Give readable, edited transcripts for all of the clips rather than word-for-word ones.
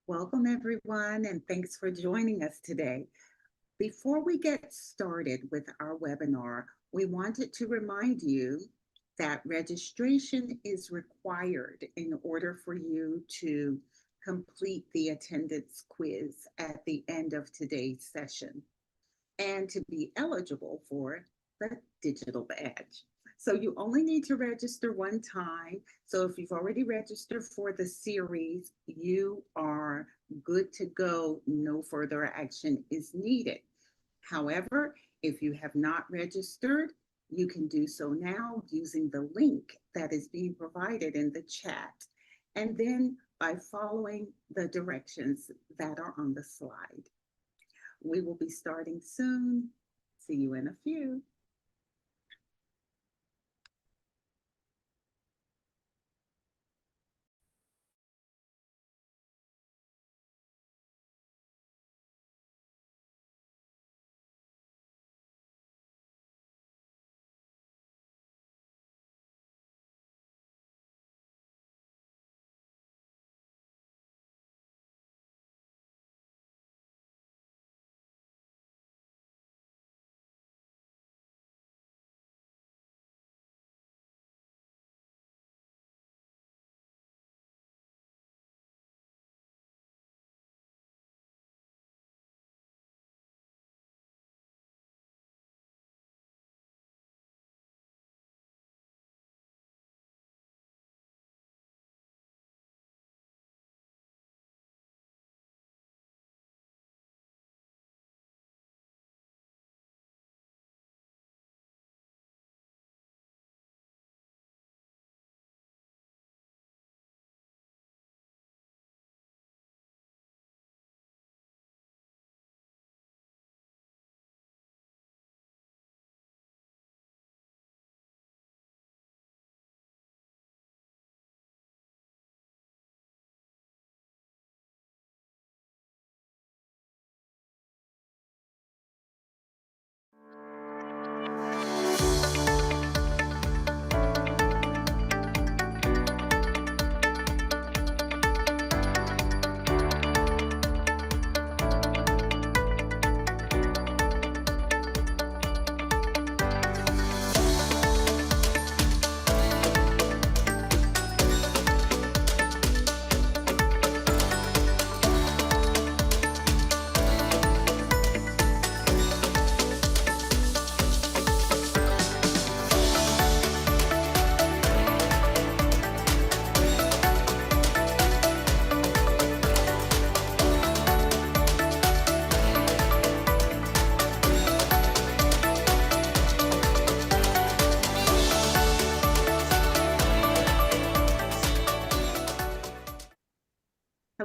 Welcome, everyone, and thanks for joining us today. Before we get started with our webinar, we wanted to remind you that registration is required in order for you to complete the attendance quiz at the end of today's session and to be eligible for the digital badge. So you only need to register one time. So if you've already registered for the series, you are good to go. No further action is needed. However, if you have not registered, you can do so now using the link that is being provided in the chat, and then by following the directions that are on the slide. We will be starting soon. See you in a few.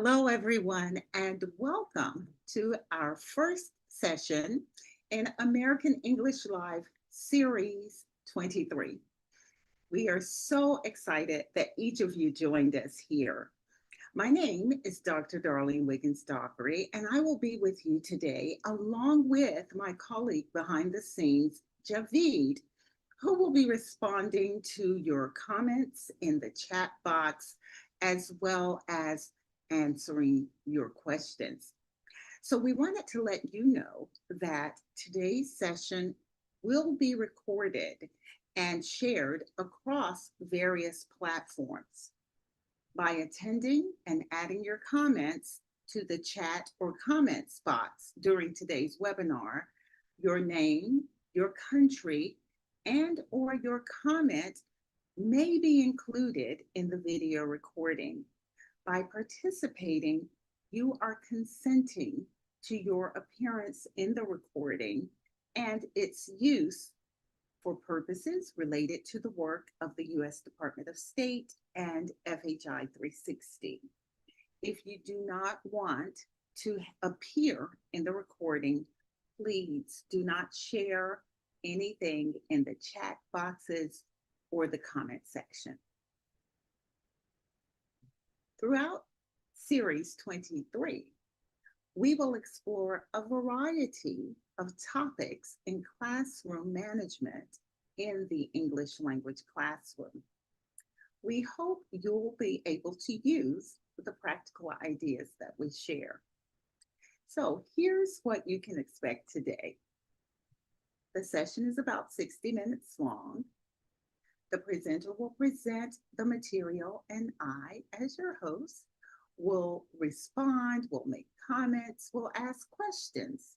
Hello, everyone, and welcome to our first session in American English Live Series 23. We are so excited that each of you joined us here. My name is Dr. Darlene Wiggins Dockery, and I will be with you today along with my colleague behind the scenes, Javid, who will be responding to your comments in the chat box as well as answering your questions. So we wanted to let you know that today's session will be recorded and shared across various platforms. By attending and adding your comments to the chat or comments box during today's webinar, your name, your country, and or your comment may be included in the video recording. By participating, you are consenting to your appearance in the recording and its use for purposes related to the work of the U.S. Department of State and FHI 360. If you do not want to appear in the recording, please do not share anything in the chat boxes or the comment section. Throughout Series 23, we will explore a variety of topics in classroom management in the English language classroom. We hope you'll be able to use the practical ideas that we share. So here's what you can expect today. The session is about 60 minutes long. The presenter will present the material, and I, as your host, will respond, will make comments, will ask questions.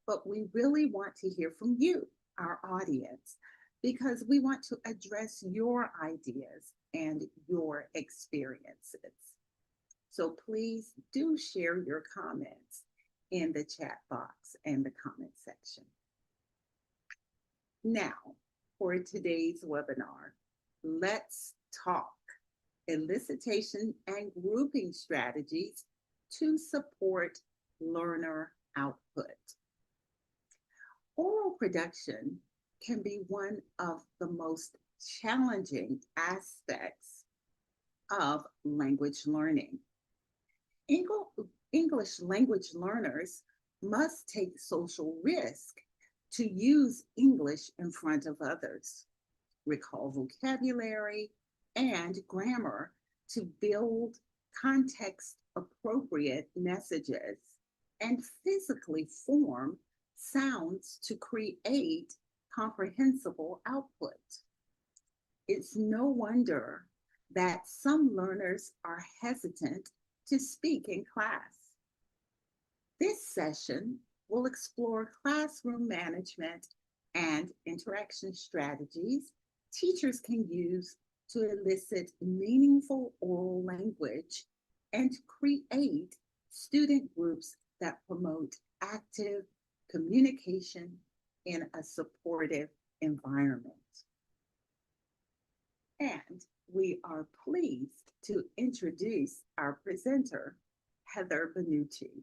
But we really want to hear from you, our audience, because we want to address your ideas and your experiences. So please do share your comments in the chat box and the comment section. Now, for today's webinar, let's talk elicitation and grouping strategies to support learner output. Oral production can be one of the most challenging aspects of language learning. English language learners must take social risk to use English in front of others, recall vocabulary and grammar to build context appropriate messages, and physically form sounds to create comprehensible output. It's no wonder that some learners are hesitant to speak in class. This session will explore classroom management and interaction strategies teachers can use to elicit meaningful oral language and create student groups that promote active communication in a supportive environment. And we are pleased to introduce our presenter, Heather Benucci.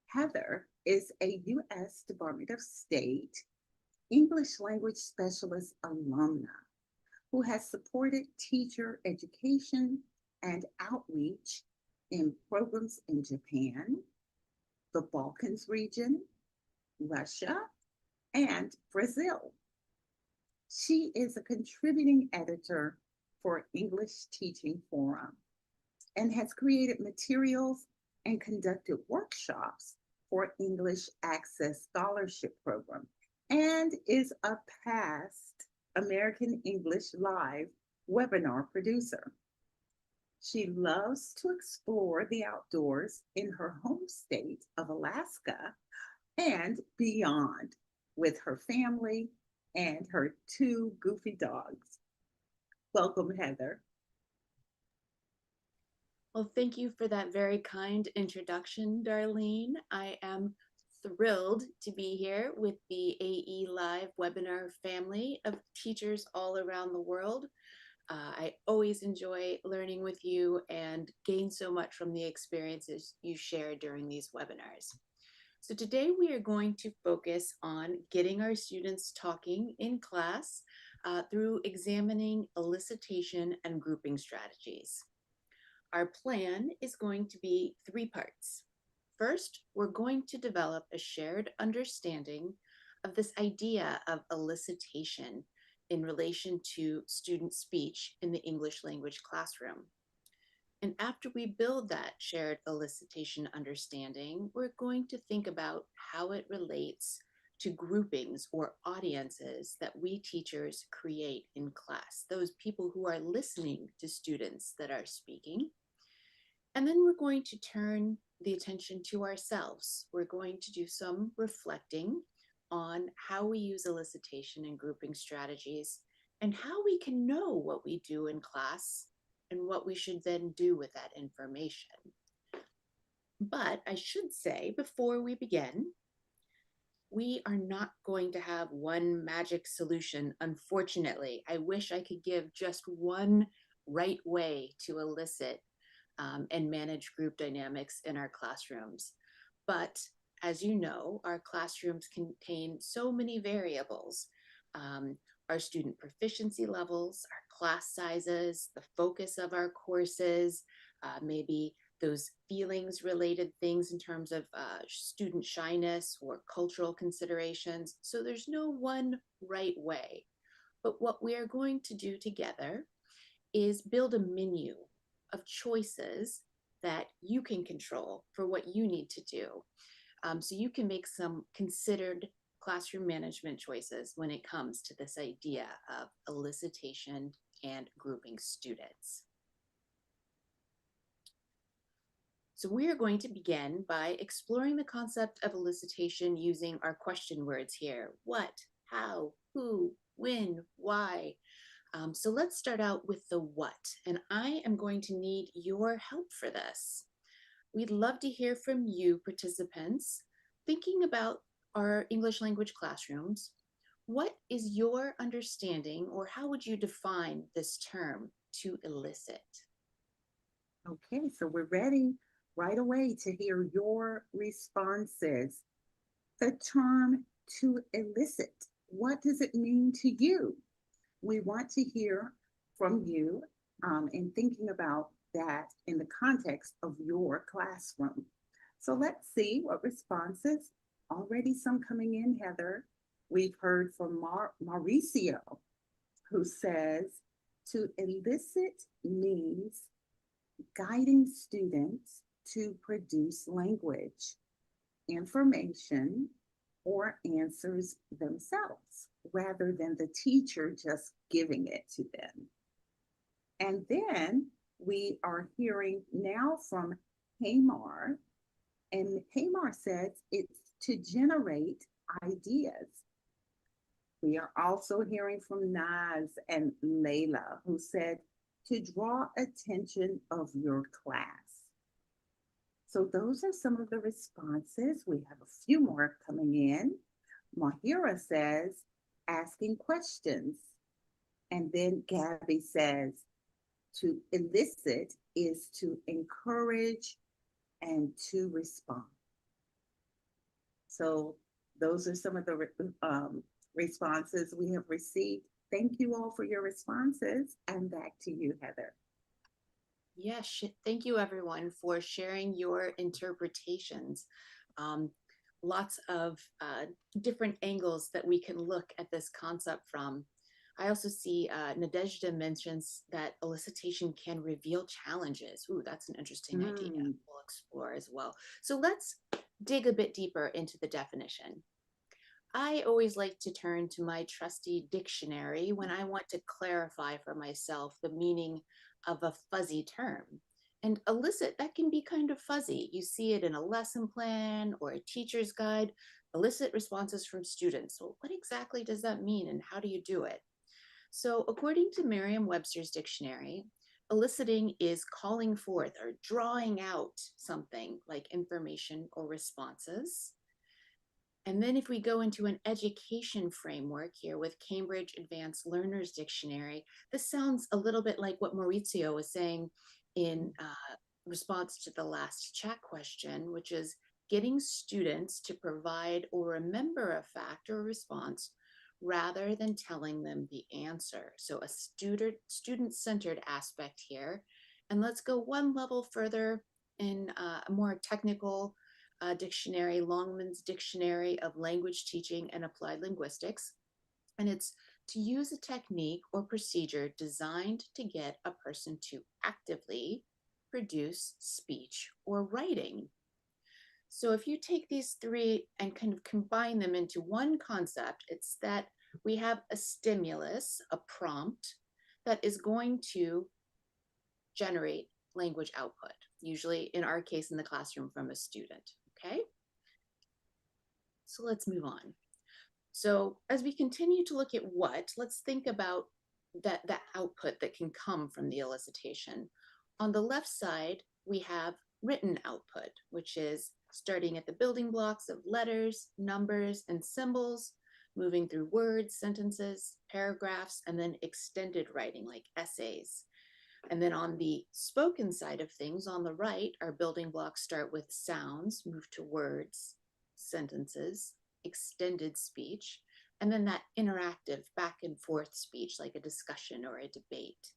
Heather is a U.S. Department of State English language specialist alumna who has supported teacher education and outreach in programs in Japan, the Balkans region, Russia, and Brazil. She is a contributing editor for English Teaching Forum and has created materials and conducted workshops for English Access Scholarship Program, and is a past American English Live webinar producer. She loves to explore the outdoors in her home state of Alaska and beyond with her family and her two goofy dogs. Welcome, Heather. Well, thank you for that very kind introduction, Darlene. I am thrilled to be here with the AE Live webinar family of teachers all around the world. I always enjoy learning with you and gain so much from the experiences you share during these webinars. So today we are going to focus on getting our students talking in class through examining elicitation and grouping strategies. Our plan is going to be 3 parts. First, we're going to develop a shared understanding of this idea of elicitation in relation to student speech in the English language classroom. And after we build that shared elicitation understanding, we're going to think about how it relates to groupings or audiences that we teachers create in class, those people who are listening to students that are speaking. And then we're going to turn the attention to ourselves. We're going to do some reflecting on how we use elicitation and grouping strategies and how we can know what we do in class and what we should then do with that information. But I should say, before we begin, we are not going to have one magic solution, unfortunately. I wish I could give just one right way to elicit and manage group dynamics in our classrooms. But as you know, our classrooms contain so many variables. Our student proficiency levels, our class sizes, the focus of our courses, maybe those feelings related things in terms of student shyness or cultural considerations. So there's no one right way. But what we are going to do together is build a menu of choices that you can control for what you need to do. So you can make some considered classroom management choices when it comes to this idea of elicitation and grouping students. So we are going to begin by exploring the concept of elicitation using our question words here. What, how, who, when, why. So let's start out with the what, and I am going to need your help for this. We'd love to hear from you participants thinking about our English language classrooms. What is your understanding, or how would you define this term, to elicit? Okay, so we're ready right away to hear your responses. The term to elicit, what does it mean to you? We want to hear from you in thinking about that in the context of your classroom. So let's see what responses. Already some coming in, Heather. We've heard from Mauricio, who says to elicit means guiding students to produce language, information, or answers themselves rather than the teacher just giving it to them. And then we are hearing now from Hamar, and Hamar says it's to generate ideas. We are also hearing from Naz and Layla, who said to draw attention of your class. So those are some of the responses. We have a few more coming in. Mahira says, asking questions. And then Gabby says, to elicit is to encourage and to respond. So those are some of the responses we have received. Thank you all for your responses. And back to you, Heather. Yes, thank you everyone for sharing your interpretations. Lots of different angles that we can look at this concept from. I also see Nadezhda mentions that elicitation can reveal challenges. Ooh, that's an interesting idea. We'll explore as well. So let's dig a bit deeper into the definition. I always like to turn to my trusty dictionary when I want to clarify for myself the meaning of a fuzzy term. And elicit, that can be kind of fuzzy. You see it in a lesson plan or a teacher's guide, elicit responses from students. So what exactly does that mean and how do you do it? So according to Merriam-Webster's dictionary, eliciting is calling forth or drawing out something like information or responses. And then if we go into an education framework here with Cambridge Advanced Learners Dictionary, this sounds a little bit like what Maurizio was saying in response to the last chat question, which is getting students to provide or remember a fact or response rather than telling them the answer. So a student-centered aspect here. And let's go one level further in a more technical dictionary, Longman's Dictionary of Language Teaching and Applied Linguistics. And it's to use a technique or procedure designed to get a person to actively produce speech or writing. So if you take these three and kind of combine them into one concept, it's that we have a stimulus, a prompt, that is going to generate language output, usually in our case in the classroom from a student, okay? So let's move on. So as we continue to look at what, let's think about that output that can come from the elicitation. On the left side, we have written output, which is starting at the building blocks of letters, numbers, and symbols, moving through words, sentences, paragraphs, and then extended writing like essays. And then on the spoken side of things, on the right, our building blocks start with sounds, move to words, sentences, extended speech, and then that interactive back and forth speech like a discussion or a debate.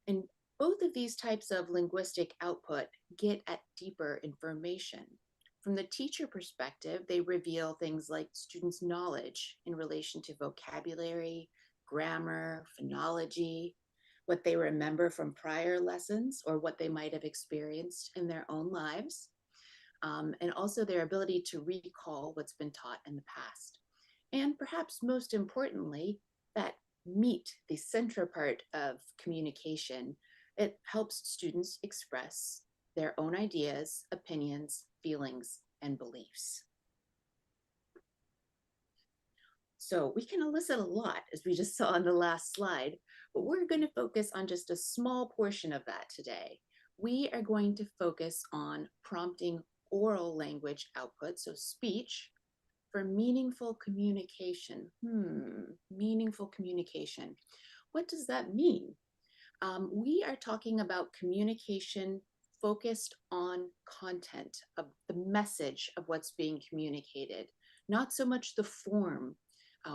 And both of these types of linguistic output get at deeper information. From the teacher perspective, they reveal things like students' knowledge in relation to vocabulary, grammar, phonology. what they remember from prior lessons or what they might have experienced in their own lives, and also their ability to recall what's been taught in the past. And perhaps most importantly, that meat, the central part of communication, it helps students express their own ideas, opinions, feelings, and beliefs. So we can elicit a lot, as we just saw on the last slide, but we're going to focus on just a small portion of that today. We are going to focus on prompting oral language output, so speech, for meaningful communication. Meaningful communication. What does that mean? We are talking about communication focused on content of the message of what's being communicated, not so much the form.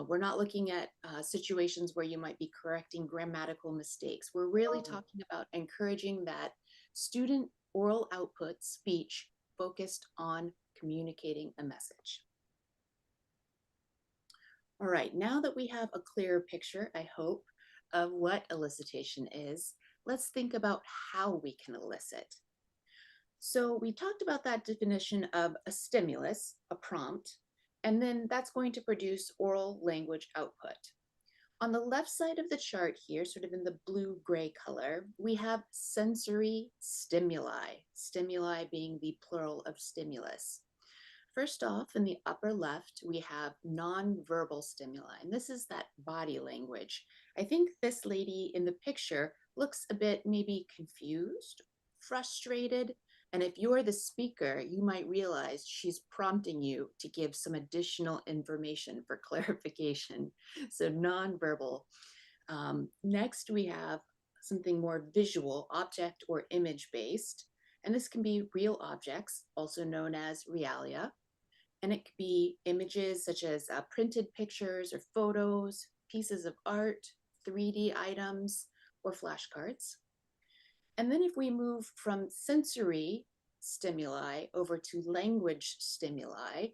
We're not looking at situations where you might be correcting grammatical mistakes. We're really talking about encouraging that student oral output speech focused on communicating a message. All right, now that we have a clearer picture, I hope, of what elicitation is, let's think about how we can elicit. So we talked about that definition of a stimulus, a prompt, and then that's going to produce oral language output. On the left side of the chart here, sort of in the blue-gray color, we have sensory stimuli, stimuli being the plural of stimulus. First off, in the upper left, we have nonverbal stimuli, and this is that body language. I think this lady in the picture looks a bit maybe confused, frustrated, and if you're the speaker, you might realize she's prompting you to give some additional information for clarification. So nonverbal. Next, we have something more visual, object or image based, and this can be real objects, also known as realia. And it could be images such as printed pictures or photos, pieces of art, 3D items, or flashcards. And then if we move from sensory stimuli over to language stimuli,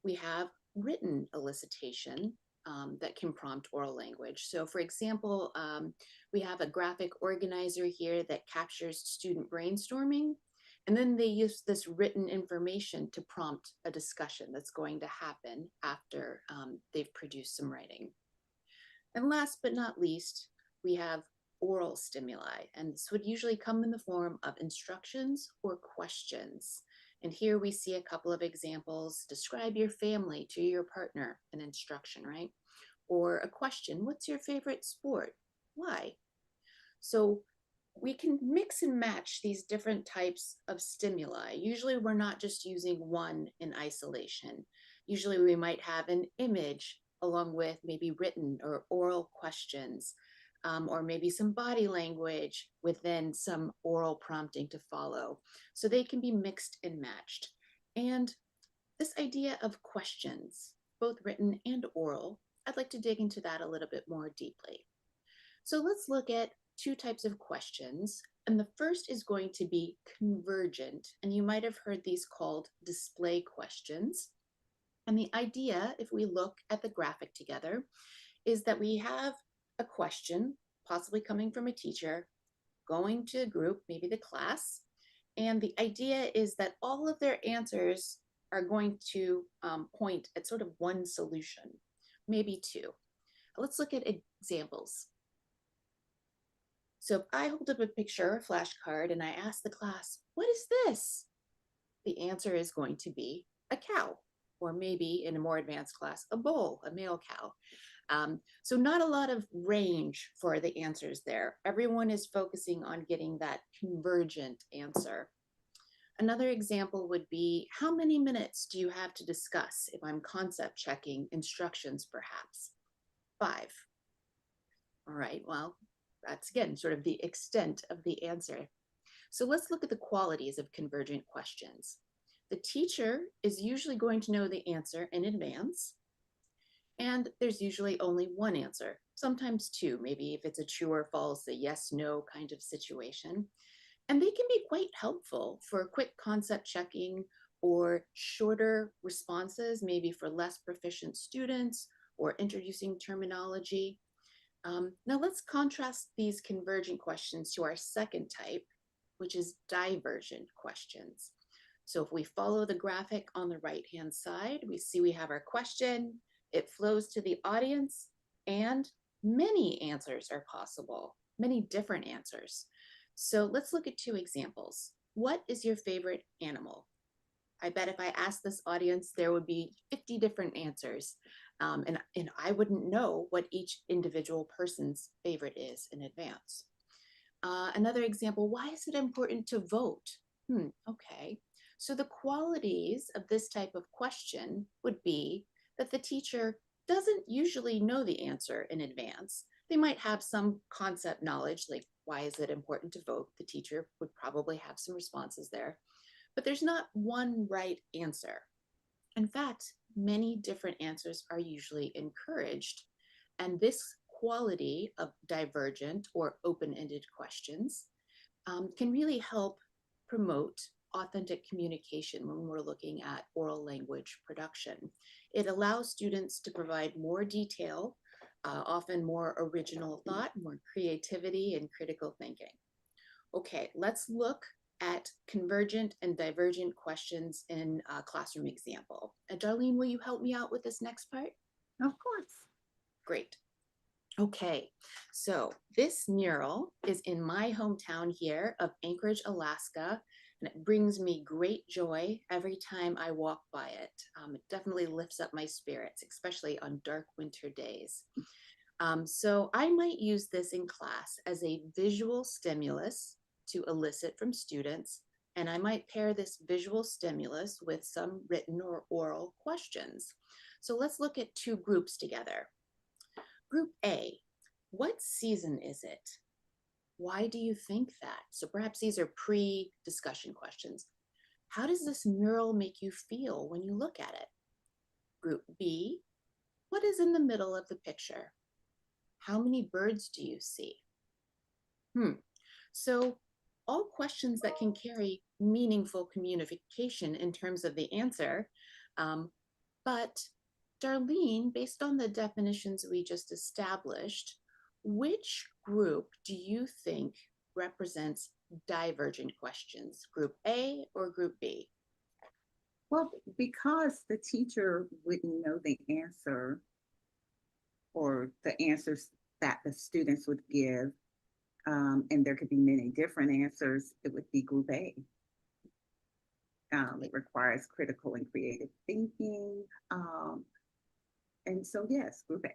we have written elicitation that can prompt oral language. So for example, we have a graphic organizer here that captures student brainstorming. And then they use this written information to prompt a discussion that's going to happen after they've produced some writing. And last but not least, we have oral stimuli, and this would usually come in the form of instructions or questions. And here we see a couple of examples. Describe your family to your partner, an instruction, right? Or a question, what's your favorite sport? Why? So we can mix and match these different types of stimuli. Usually we're not just using one in isolation. Usually we might have an image along with maybe written or oral questions, or maybe some body language within some oral prompting to follow. So they can be mixed and matched. And this idea of questions, both written and oral, I'd like to dig into that a little bit more deeply. So let's look at two types of questions. And the first is going to be convergent. And you might have heard these called display questions. And the idea, if we look at the graphic together, is that we have a question, possibly coming from a teacher, going to a group, maybe the class. And the idea is that all of their answers are going to point at sort of one solution, maybe two. Let's look at examples. So if I hold up a picture, a flashcard, and I ask the class, what is this? The answer is going to be a cow, or maybe in a more advanced class, a bull, a male cow. So not a lot of range for the answers there. Everyone is focusing on getting that convergent answer. Another example would be, how many minutes do you have to discuss if I'm concept checking instructions, perhaps? 5. All right, well, that's again sort of the extent of the answer. So let's look at the qualities of convergent questions. The teacher is usually going to know the answer in advance, and there's usually only one answer, sometimes two, maybe if it's a true or false, a yes, no kind of situation. And they can be quite helpful for quick concept checking or shorter responses, maybe for less proficient students or introducing terminology. Now let's contrast these convergent questions to our second type, which is divergent questions. So if we follow the graphic on the right-hand side, we see we have our question, it flows to the audience, and many answers are possible, many different answers. So let's look at two examples. What is your favorite animal? I bet if I asked this audience, there would be 50 different answers. And I wouldn't know what each individual person's favorite is in advance. Another example, why is it important to vote? Okay. So the qualities of this type of question would be that the teacher doesn't usually know the answer in advance. They might have some concept knowledge, like why is it important to vote? The teacher would probably have some responses there, but there's not one right answer. In fact, many different answers are usually encouraged. And this quality of divergent or open-ended questions can really help promote authentic communication when we're looking at oral language production. It allows students to provide more detail, often more original thought, more creativity, and critical thinking. Okay, let's look at convergent and divergent questions in a classroom example. Darlene, will you help me out with this next part? Of course. Great. Okay, so this mural is in my hometown here of Anchorage, Alaska, and it brings me great joy every time I walk by it. It definitely lifts up my spirits, especially on dark winter days. So I might use this in class as a visual stimulus to elicit from students, and I might pair this visual stimulus with some written or oral questions. So let's look at two groups together. Group A, what season is it? Why do you think that? So perhaps these are pre-discussion questions. How does this mural make you feel when you look at it? Group B, what is in the middle of the picture? How many birds do you see? So all questions that can carry meaningful communication in terms of the answer, but Darlene, based on the definitions we just established, which group do you think represents divergent questions, group A or group B? Well, because the teacher wouldn't know the answer or the answers that the students would give, and there could be many different answers, it would be group A. It requires critical and creative thinking. And so, yes, group A.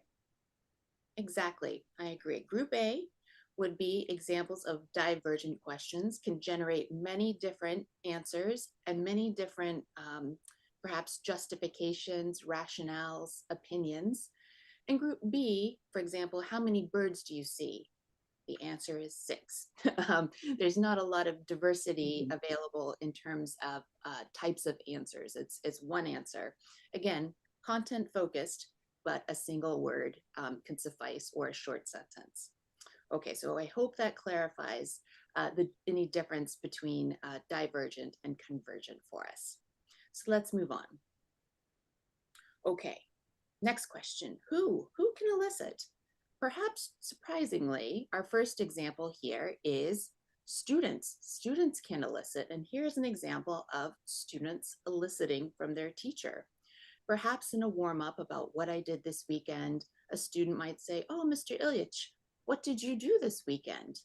Exactly, I agree. Group A would be examples of divergent questions, can generate many different answers and many different, perhaps justifications, rationales, opinions. And group B, for example, how many birds do you see? The answer is 6. There's not a lot of diversity available in terms of types of answers. It's one answer. Again, content focused, but a single word can suffice, or a short sentence. Okay, so I hope that clarifies any difference between divergent and convergent for us. So let's move on. Okay, next question. Who can elicit? Perhaps surprisingly, our first example here is students. Students can elicit, and here's an example of students eliciting from their teacher. Perhaps in a warm-up about what I did this weekend, a student might say, "Oh, Mr. Ilyich, what did you do this weekend?"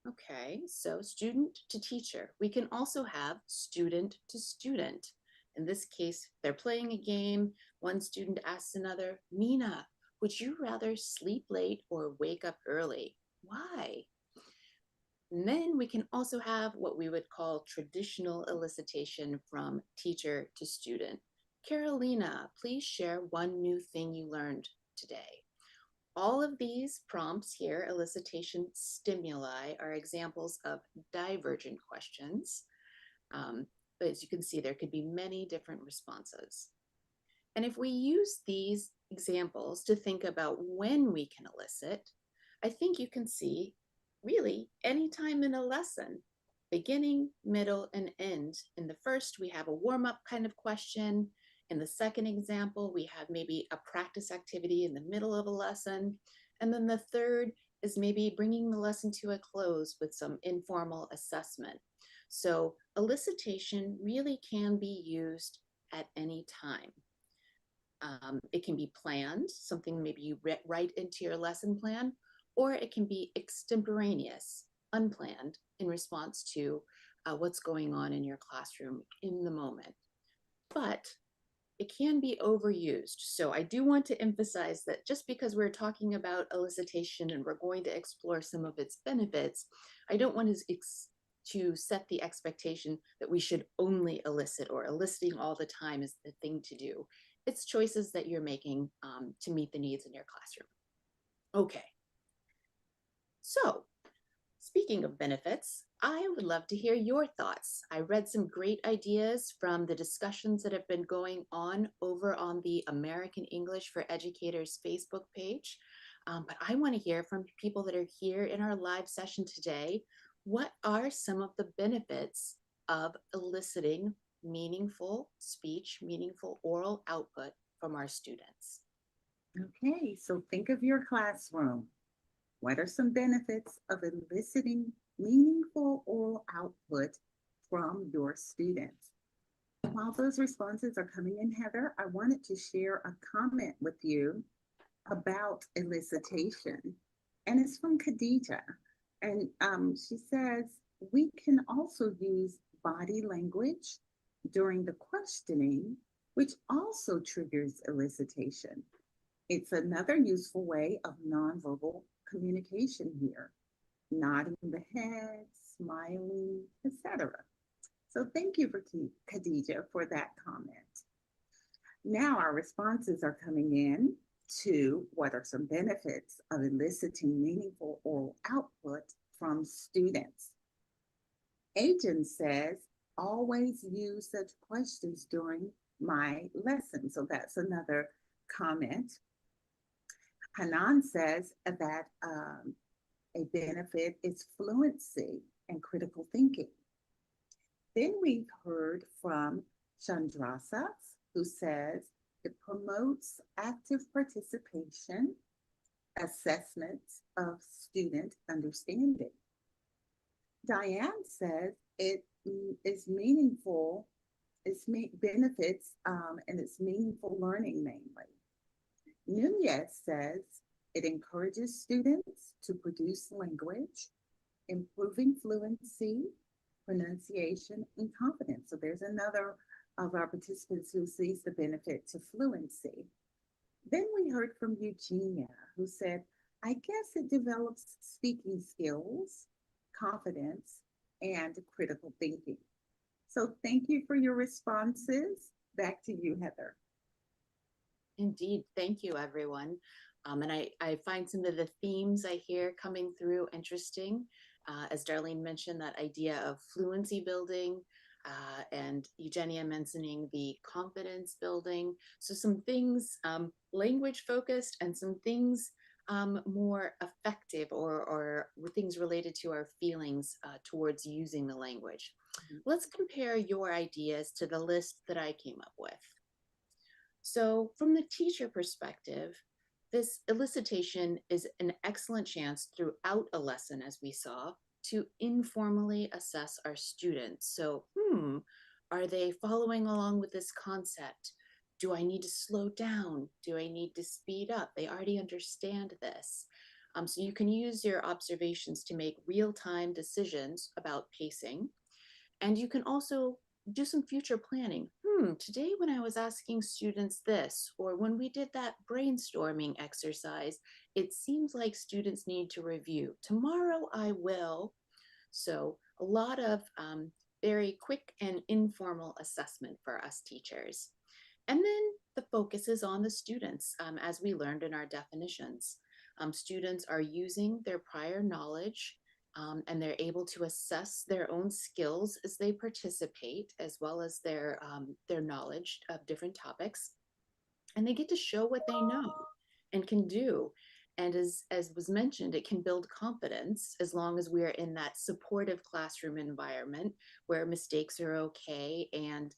Okay, so student to teacher. We can also have student to student. In this case, they're playing a game. One student asks another, "Mina, would you rather sleep late or wake up early? Why?" And then we can also have what we would call traditional elicitation from teacher to student. "Carolina, please share one new thing you learned today." All of these prompts here, elicitation stimuli, are examples of divergent questions. But as you can see, there could be many different responses. And if we use these examples to think about when we can elicit, I think you can see really anytime in a lesson, beginning, middle, and end. In the first, we have a warm-up kind of question. In the second example, we have maybe a practice activity in the middle of a lesson. And then the third is maybe bringing the lesson to a close with some informal assessment. So elicitation really can be used at any time. It can be planned, something maybe you write into your lesson plan, or it can be extemporaneous, unplanned, in response to what's going on in your classroom in the moment. But it can be overused. So I do want to emphasize that just because we're talking about elicitation and we're going to explore some of its benefits, I don't want to set the expectation that we should only elicit, or eliciting all the time is the thing to do. It's choices that you're making to meet the needs in your classroom. Okay, so speaking of benefits, I would love to hear your thoughts. I read some great ideas from the discussions that have been going on over on the American English for Educators Facebook page. But I want to hear from people that are here in our live session today. What are some of the benefits of eliciting meaningful speech, meaningful oral output from our students? Okay, so think of your classroom. What are some benefits of eliciting meaningful oral output from your students? While those responses are coming in, Heather, I wanted to share a comment with you about elicitation. And it's from Khadija. And she says, we can also use body language during the questioning, which also triggers elicitation. It's another useful way of nonverbal communication here, nodding the head, smiling, etc. So thank you for Khadija for that comment. Now our responses are coming in to what are some benefits of eliciting meaningful oral output from students. Agent says, always use such questions during my lesson. So that's another comment. Hanan says that a benefit is fluency and critical thinking. Then we've heard from Chandrasa, who says it promotes active participation, assessment of student understanding. Diane says it is meaningful, benefits, and it's meaningful learning mainly. Nunez says it encourages students to produce language, improving fluency, pronunciation, and confidence. So there's another of our participants who sees the benefit to fluency. Then we heard from Eugenia, who said, I guess it develops speaking skills, confidence, and critical thinking. So thank you for your responses. Back to you, Heather. Indeed. Thank you, everyone. And I find some of the themes I hear coming through interesting. As Darlene mentioned, that idea of fluency building, and Eugenia mentioning the confidence building. So some things language focused, and some things more effective, or things related to our feelings towards using the language. Let's compare your ideas to the list that I came up with. So from the teacher perspective, this elicitation is an excellent chance throughout a lesson, as we saw, to informally assess our students. So, are they following along with this concept? Do I need to slow down? Do I need to speed up? They already understand this. So you can use your observations to make real-time decisions about pacing. And you can also do some future planning. Today when I was asking students this, or when we did that brainstorming exercise, it seems like students need to review. Tomorrow I will. So a lot of very quick and informal assessment for us teachers. And then the focus is on the students, as we learned in our definitions. Students are using their prior knowledge, and they're able to assess their own skills as they participate, as well as their knowledge of different topics. And they get to show what they know and can do. And as was mentioned, it can build confidence as long as we are in that supportive classroom environment where mistakes are okay, and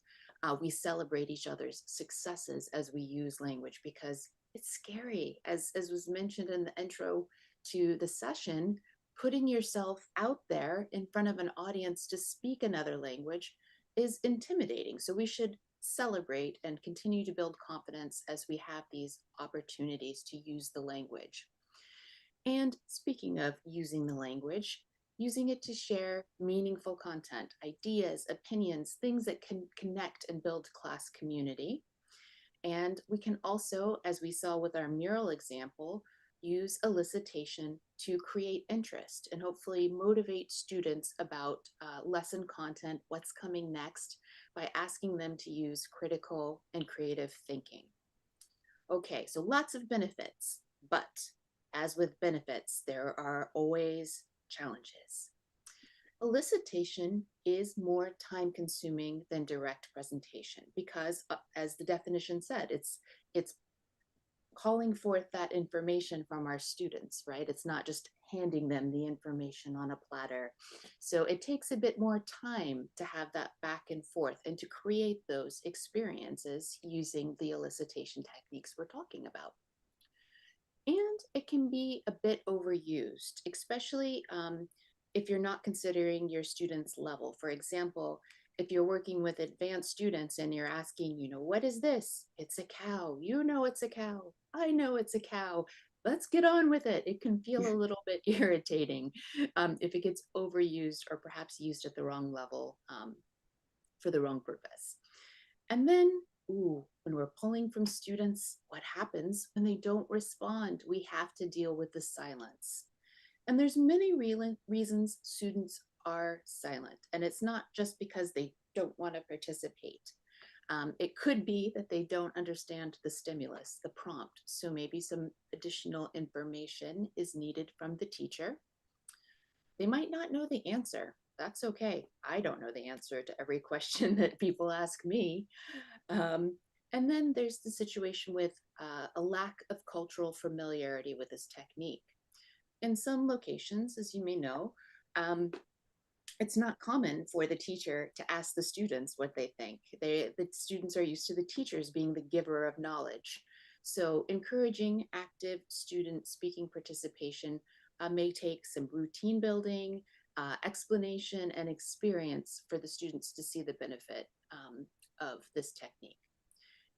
We celebrate each other's successes as we use language because it's scary. As was mentioned in the intro to the session, putting yourself out there in front of an audience to speak another language is intimidating. So we should celebrate and continue to build confidence as we have these opportunities to use the language. And speaking of using the language, using it to share meaningful content, ideas, opinions, things that can connect and build class community. And we can also, as we saw with our mural example, use elicitation to create interest and hopefully motivate students about lesson content, what's coming next, by asking them to use critical and creative thinking. Okay, so lots of benefits, but as with benefits, there are always challenges. Elicitation is more time consuming than direct presentation because, as the definition said, it's calling forth that information from our students, right? It's not just handing them the information on a platter. So it takes a bit more time to have that back and forth and to create those experiences using the elicitation techniques we're talking about. And it can be a bit overused, especially if you're not considering your students' level. For example, if you're working with advanced students and you're asking, what is this? It's a cow. You know it's a cow. I know it's a cow. Let's get on with it. It can feel a little bit irritating if it gets overused or perhaps used at the wrong level for the wrong purpose. And then, when we're pulling from students, what happens when they don't respond? We have to deal with the silence. And there's many reasons students are silent. And it's not just because they don't want to participate. It could be that they don't understand the stimulus, the prompt. So maybe some additional information is needed from the teacher. They might not know the answer. That's okay. I don't know the answer to every question that people ask me. And then there's the situation with a lack of cultural familiarity with this technique. In some locations, as you may know, it's not common for the teacher to ask the students what they think. The students are used to the teachers being the giver of knowledge. So encouraging active student speaking participation may take some routine building, explanation, and experience for the students to see the benefit of this technique.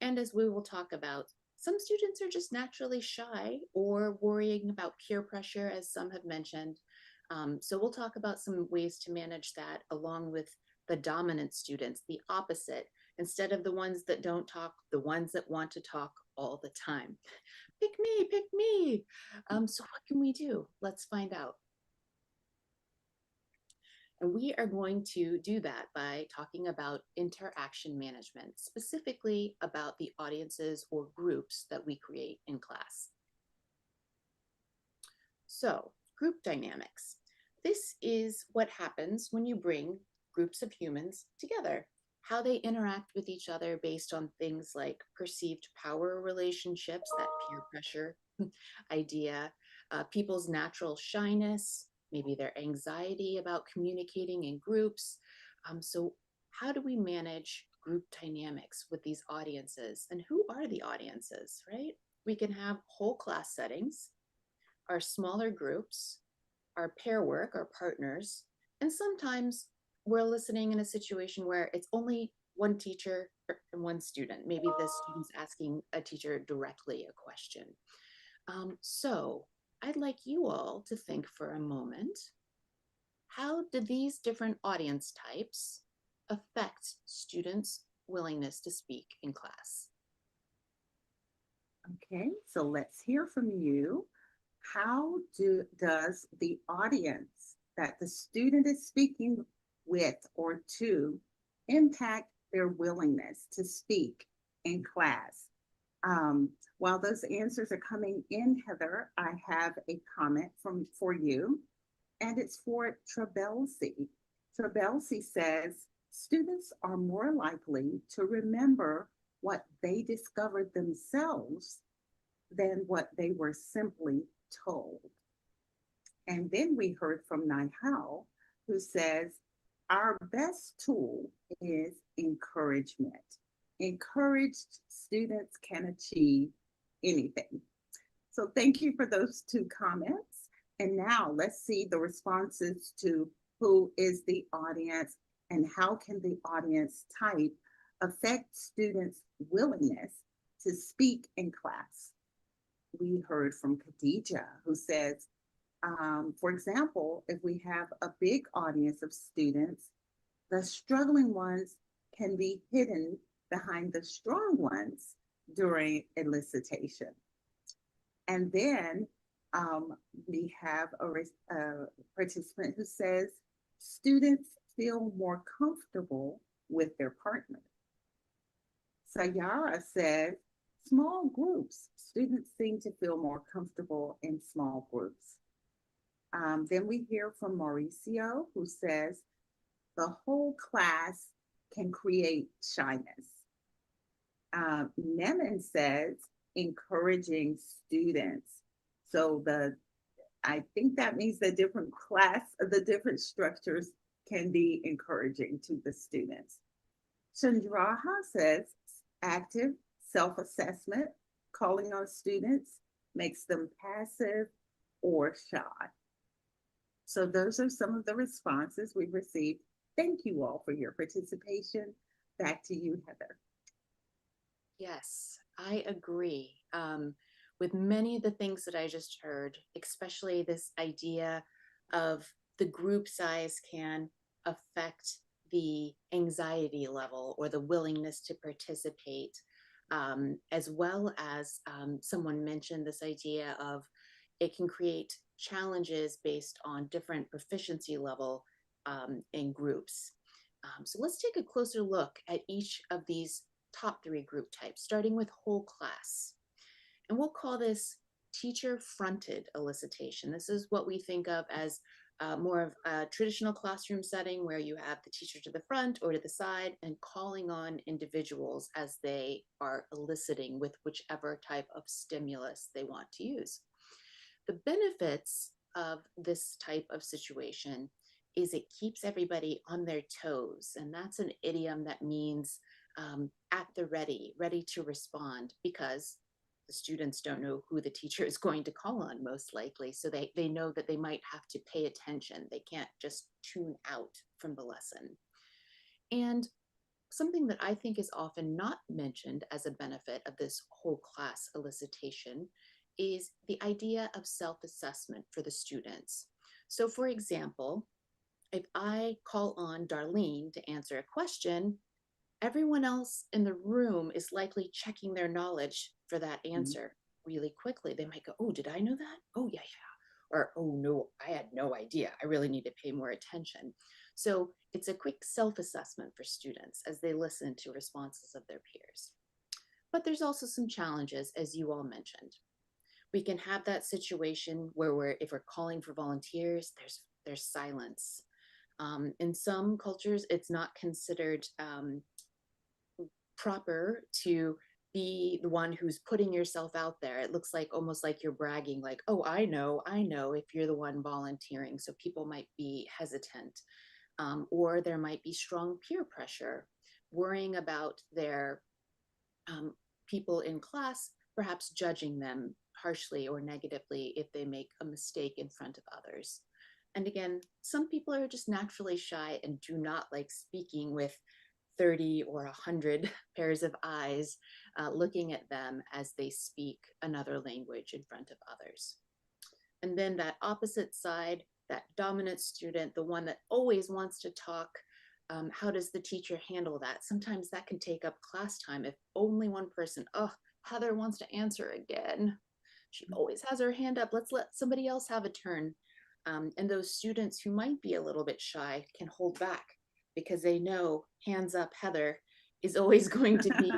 And as we will talk about, some students are just naturally shy or worrying about peer pressure, as some have mentioned. So we'll talk about some ways to manage that along with the dominant students, the opposite, instead of the ones that don't talk, the ones that want to talk all the time. Pick me, pick me. So what can we do? Let's find out. And we are going to do that by talking about interaction management, specifically about the audiences or groups that we create in class. So, group dynamics. This is what happens when you bring groups of humans together, how they interact with each other based on things like perceived power relationships, that peer pressure idea, people's natural shyness, maybe their anxiety about communicating in groups. So how do we manage group dynamics with these audiences? And who are the audiences, right? We can have whole class settings, our smaller groups, our pair work, our partners, and sometimes we're listening in a situation where it's only one teacher and one student. Maybe the student's asking a teacher directly a question. So I'd like you all to think for a moment, how do these different audience types affect students' willingness to speak in class? Okay, so let's hear from you. How does the audience that the student is speaking with or to impact their willingness to speak in class? While those answers are coming in, Heather, I have a comment for you, and it's for Trabelsi. Trabelsi says students are more likely to remember what they discovered themselves than what they were simply told. And then we heard from Nihal, who says, our best tool is encouragement. Encouraged students can achieve anything. So thank you for those two comments. And now let's see the responses to who is the audience and how can the audience type affect students' willingness to speak in class. We heard from Khadija, who says, for example, if we have a big audience of students, the struggling ones can be hidden behind the strong ones during elicitation. And then we have a participant who says students feel more comfortable with their partner. Sayara said small groups. Students seem to feel more comfortable in small groups. Then we hear from Mauricio, who says the whole class can create shyness. Neman says encouraging students. So I think that means the different structures can be encouraging to the students. Chandraha says active self-assessment, calling on students makes them passive or shy. So those are some of the responses we received. Thank you all for your participation. Back to you, Heather. Yes, I agree with many of the things that I just heard, especially this idea of the group size can affect the anxiety level or the willingness to participate, as well as someone mentioned this idea of it can create challenges based on different proficiency level in groups. So let's take a closer look at each of these top 3 group types, starting with whole class. And we'll call this teacher-fronted elicitation. This is what we think of as more of a traditional classroom setting where you have the teacher to the front or to the side and calling on individuals as they are eliciting with whichever type of stimulus they want to use. The benefits of this type of situation is it keeps everybody on their toes. And that's an idiom that means at the ready, ready to respond, because the students don't know who the teacher is going to call on most likely. So they know that they might have to pay attention. They can't just tune out from the lesson. And something that I think is often not mentioned as a benefit of this whole class elicitation is the idea of self-assessment for the students. So for example, if I call on Darlene to answer a question, everyone else in the room is likely checking their knowledge for that answer really quickly. They might go, oh, did I know that? Oh, yeah. Or, oh, no, I had no idea. I really need to pay more attention. So it's a quick self-assessment for students as they listen to responses of their peers. But there's also some challenges, as you all mentioned. We can have that situation where if we're calling for volunteers, there's silence. In some cultures, it's not considered proper to be the one who's putting yourself out there. It looks like almost like you're bragging, like, oh, I know, if you're the one volunteering. So people might be hesitant, or there might be strong peer pressure, worrying about their people in class, perhaps judging them harshly or negatively if they make a mistake in front of others. And again, some people are just naturally shy and do not like speaking with 30 or 100 pairs of eyes looking at them as they speak another language in front of others. And then that opposite side, that dominant student, the one that always wants to talk, how does the teacher handle that? Sometimes that can take up class time if only one person, oh, Heather wants to answer again. She always has her hand up. Let's let somebody else have a turn. And those students who might be a little bit shy can hold back because they know hands up Heather is always going to be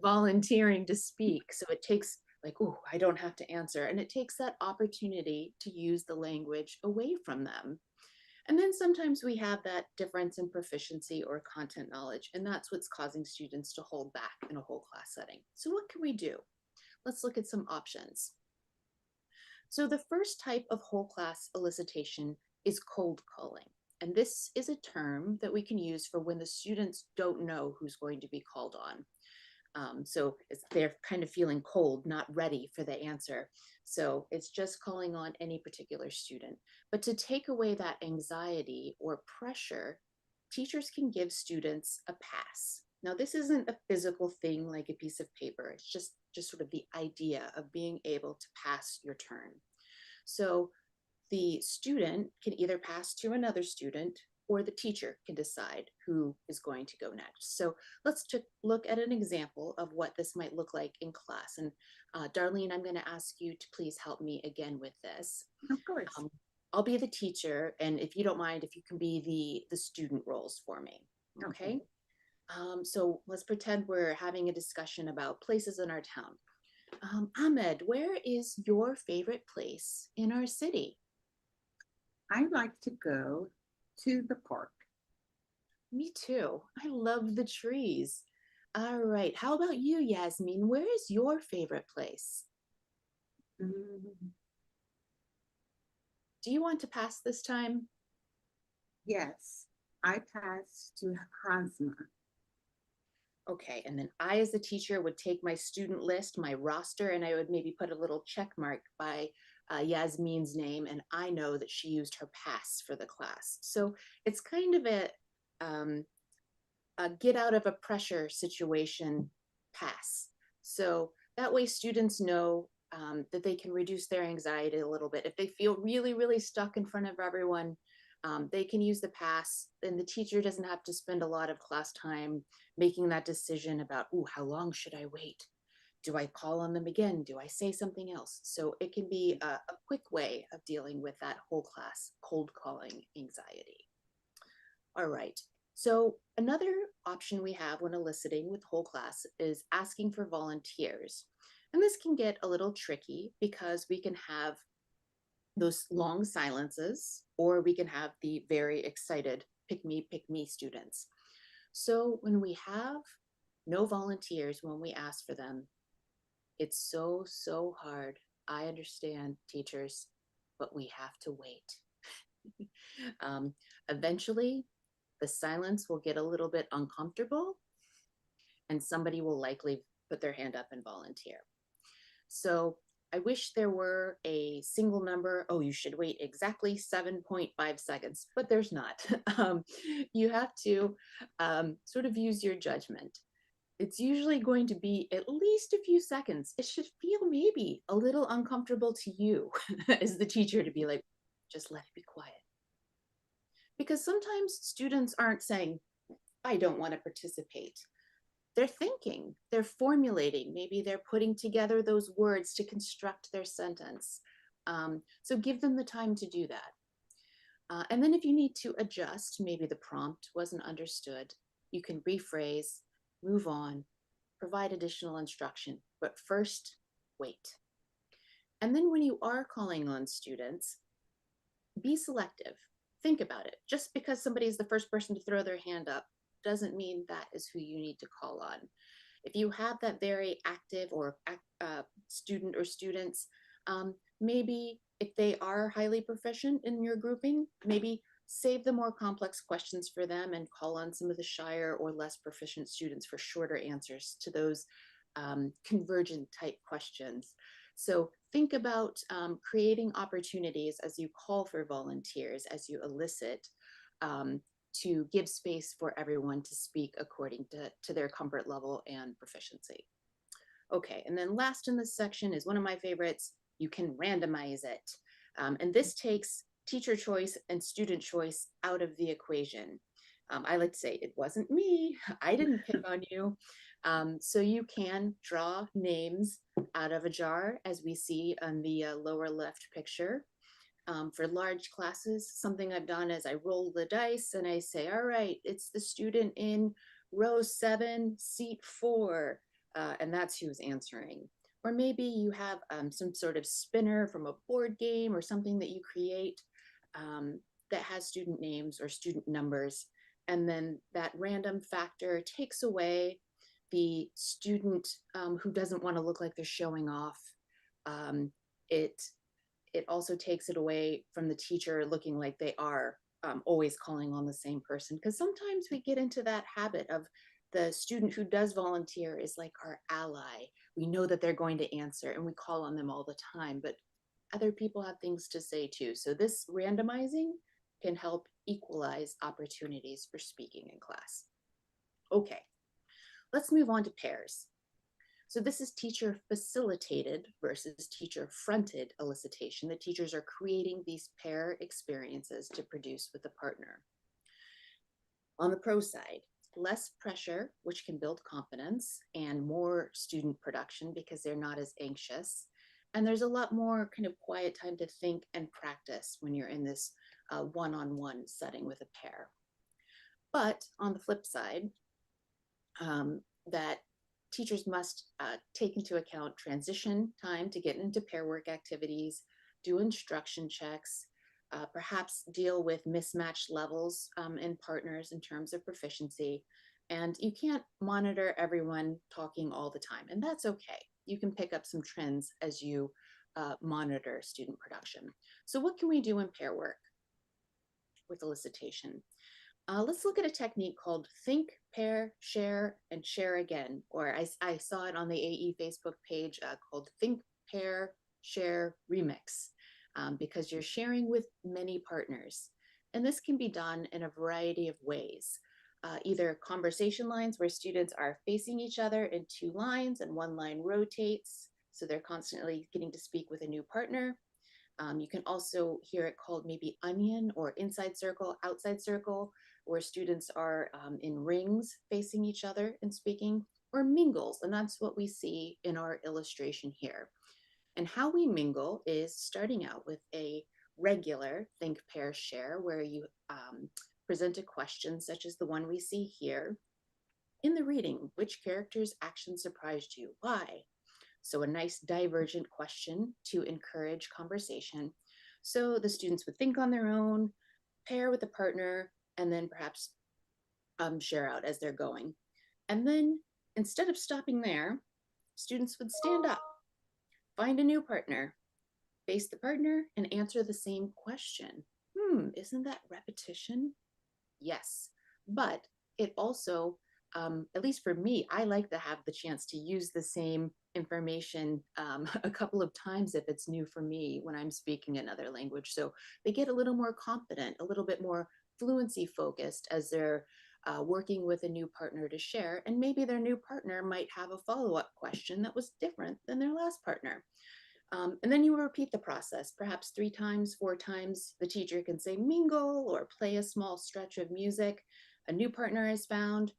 volunteering to speak. So it takes like, oh, I don't have to answer. And it takes that opportunity to use the language away from them. And then sometimes we have that difference in proficiency or content knowledge, and that's what's causing students to hold back in a whole class setting. So what can we do? Let's look at some options. So the first type of whole class elicitation is cold calling. And this is a term that we can use for when the students don't know who's going to be called on. They're kind of feeling cold, not ready for the answer. So it's just calling on any particular student. But to take away that anxiety or pressure, teachers can give students a pass. Now, this isn't a physical thing like a piece of paper. It's just sort of the idea of being able to pass your turn. So the student can either pass to another student or the teacher can decide who is going to go next. So let's look at an example of what this might look like in class. And Darlene, I'm going to ask you to please help me again with this. Of course. I'll be the teacher, and if you don't mind, if you can be the student roles for me. Okay. So let's pretend we're having a discussion about places in our town. Ahmed, where is your favorite place in our city? I like to go to the park. Me too. I love the trees. All right. How about you, Yasmin? Where is your favorite place? Mm, Do you want to pass this time? yes, I pass to Hazma. Okay. And then I, as a teacher, would take my student list, my roster, and I would maybe put a little check mark by Yasmin's name. And I know that she used her pass for the class. So it's kind of um, a get out of a pressure situation pass. So that way students know that they can reduce their anxiety a little bit. If they feel really, really stuck in front of everyone, they can use the pass, and the teacher doesn't have to spend a lot of class time making that decision about, oh, how long should I wait? Do I call on them again? Do I say something else? So it can be a quick way of dealing with that whole class cold calling anxiety. All right. So another option we have when eliciting with whole class is asking for volunteers. And this can get a little tricky because we can have those long silences, or we can have the very excited pick me students. So when we have no volunteers, when we ask for them, it's so, so hard. I understand, teachers, but we have to wait. Eventually, the silence will get a little bit uncomfortable and somebody will likely put their hand up and volunteer. So I wish there were a single number. Oh, you should wait exactly 7.5 seconds, but there's not. You have to sort of use your judgment. It's usually going to be at least a few seconds. It should feel maybe a little uncomfortable to you as the teacher to be like, just let it be quiet. Because sometimes students aren't saying, I don't want to participate. They're thinking, they're formulating, maybe they're putting together those words to construct their sentence. So give them the time to do that. And then if you need to adjust, maybe the prompt wasn't understood, you can rephrase, move on, provide additional instruction, but first, wait. And then when you are calling on students, be selective. Think about it. Just because somebody is the first person to throw their hand up doesn't mean that is who you need to call on. If you have that very active or student or students, maybe if they are highly proficient in your grouping, maybe save the more complex questions for them and call on some of the shyer or less proficient students for shorter answers to those convergent type questions. So think about creating opportunities as you call for volunteers, as you elicit, to give space for everyone to speak according to their comfort level and proficiency. Okay, and then last in this section is one of my favorites. You can randomize it. And this takes teacher choice and student choice out of the equation. I like to say, it wasn't me. I didn't pick on you. So you can draw names out of a jar, as we see on the lower left picture. For large classes, something I've done is I roll the dice and I say, all right, it's the student in row 7, seat 4, and that's who's answering. Or maybe you have some sort of spinner from a board game or something that you create that has student names or student numbers. And then that random factor takes away the student who doesn't want to look like they're showing off. It also takes it away from the teacher looking like they are always calling on the same person, because sometimes we get into that habit of the student who does volunteer is like our ally. We know that they're going to answer and we call on them all the time, but other people have things to say too. So this randomizing can help equalize opportunities for speaking in class. Okay, let's move on to pairs. So this is teacher facilitated versus teacher fronted elicitation. The teachers are creating these pair experiences to produce with a partner. On the pro side, less pressure, which can build confidence, and more student production because they're not as anxious. And there's a lot more kind of quiet time to think and practice when you're in this one-on-one setting with a pair. But on the flip side, that teachers must take into account transition time to get into pair work activities, do instruction checks, perhaps deal with mismatched levels in partners in terms of proficiency. And you can't monitor everyone talking all the time, and that's okay. You can pick up some trends as you monitor student production. So what can we do in pair work with elicitation? Let's look at a technique called think, pair, share, and share again. Or I saw it on the AE Facebook page called think, pair, share, remix, because you're sharing with many partners. And this can be done in a variety of ways. Either conversation lines where students are facing each other in two lines and one line rotates, so they're constantly getting to speak with a new partner. You can also hear it called maybe onion or inside circle, outside circle, where students are in rings facing each other and speaking, or mingles. And that's what we see in our illustration here. And how we mingle is starting out with a regular think, pair, share, where you present a question such as the one we see here. In the reading, which character's action surprised you? Why? So a nice divergent question to encourage conversation. So the students would think on their own, pair with a partner, and then perhaps share out as they're going. And then instead of stopping there, students would stand up, find a new partner, face the partner, and answer the same question. Isn't that repetition? Yes, but it also, at least for me, I like to have the chance to use the same information a couple of times if it's new for me when I'm speaking another language. So they get a little more confident, a little bit more fluency focused as they're working with a new partner to share. And maybe their new partner might have a follow-up question that was different than their last partner. And then you repeat the process, perhaps 3 times, 4 times. The teacher can say mingle or play a small stretch of music. A new partner is found,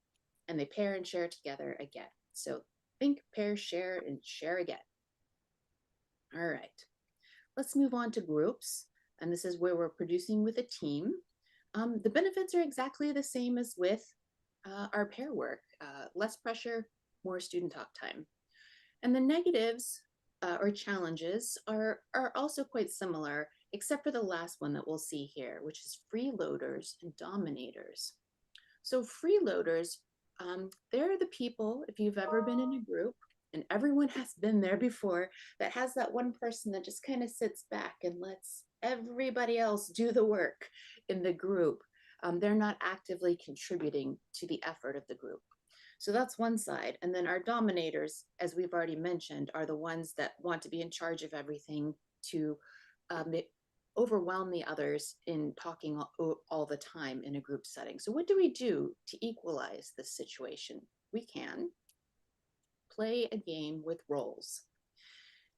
and they pair and share together again. So think, pair, share, and share again. All right, let's move on to groups. And this is where we're producing with a team. The benefits are exactly the same as with our pair work. Less pressure, more student talk time. And the negatives or challenges are also quite similar, except for the last one that we'll see here, which is freeloaders and dominators. So freeloaders, they're the people, if you've ever been in a group, and everyone has been there before, that has that one person that just kind of sits back and lets everybody else do the work in the group. They're not actively contributing to the effort of the group. So that's one side. And then our dominators, as we've already mentioned, are the ones that want to be in charge of everything to overwhelm the others in talking all the time in a group setting. So what do we do to equalize this situation? We can play a game with roles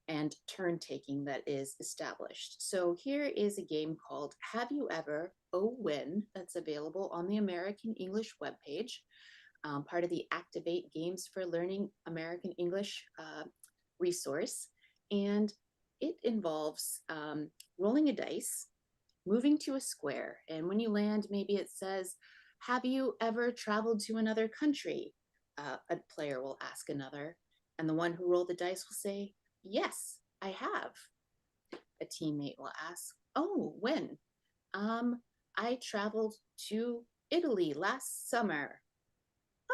and turn taking that is established. So here is a game called Have You Ever, Oh When, that's available on the American English webpage. Part of the Activate Games for Learning American English resource. And it involves rolling a dice, moving to a square. And when you land, maybe it says, have you ever traveled to another country? A player will ask another. And the one who rolled the dice will say, yes, I have. A teammate will ask, oh, when? I traveled to Italy last summer.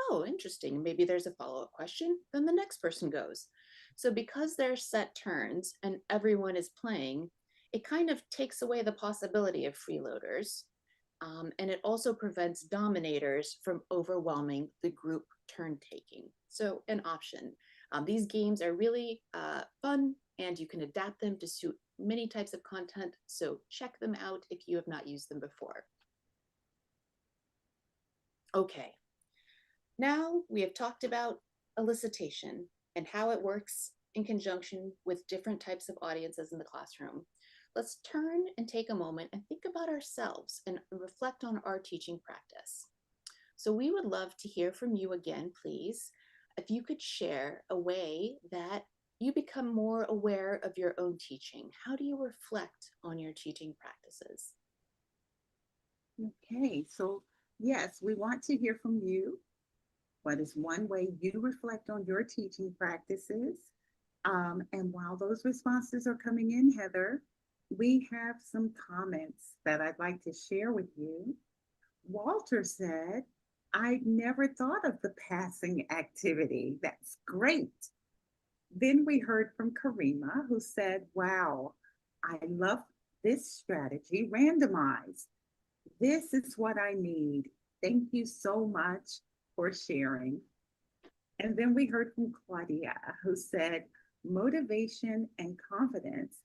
Oh, interesting. Maybe there's a follow-up question. Then the next person goes. So because they're set turns and everyone is playing, it kind of takes away the possibility of freeloaders. And it also prevents dominators from overwhelming the group turn taking. So an option. These games are really fun, and you can adapt them to suit many types of content. So check them out if you have not used them before. Okay, now we have talked about elicitation and how it works in conjunction with different types of audiences in the classroom. Let's turn and take a moment and think about ourselves and reflect on our teaching practice. So we would love to hear from you again, please. If you could share a way that you become more aware of your own teaching. How do you reflect on your teaching practices? Okay, so yes, we want to hear from you. What is one way you reflect on your teaching practices? And while those responses are coming in, Heather, we have some comments that I'd like to share with you. Walter said, I never thought of the passing activity. That's great. Then we heard from Karima, who said, wow, I love this strategy, randomized. This is what I need. Thank you so much for sharing. And then we heard from Claudia, who said, motivation and confidence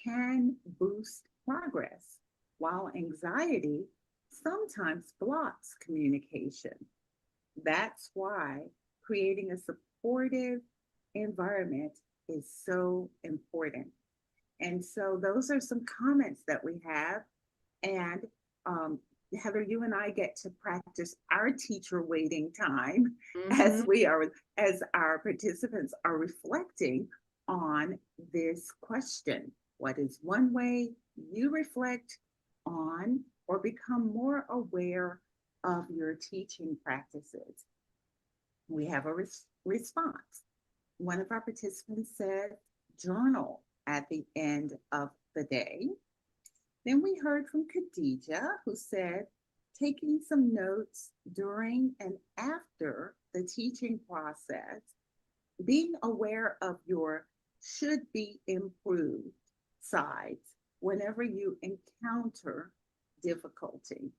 can boost progress, while anxiety sometimes blocks communication. That's why creating a supportive environment is so important. And so those are some comments that we have. And um, Heather, you and I get to practice our teacher waiting time Mm-hmm. as our participants are reflecting on this question. What is one way you reflect on or become more aware of your teaching practices? We have a response. One of our participants said, journal at the end of the day. Then we heard from Khadija, who said, taking some notes during and after the teaching process, being aware of your should be improved sides whenever you encounter difficulty.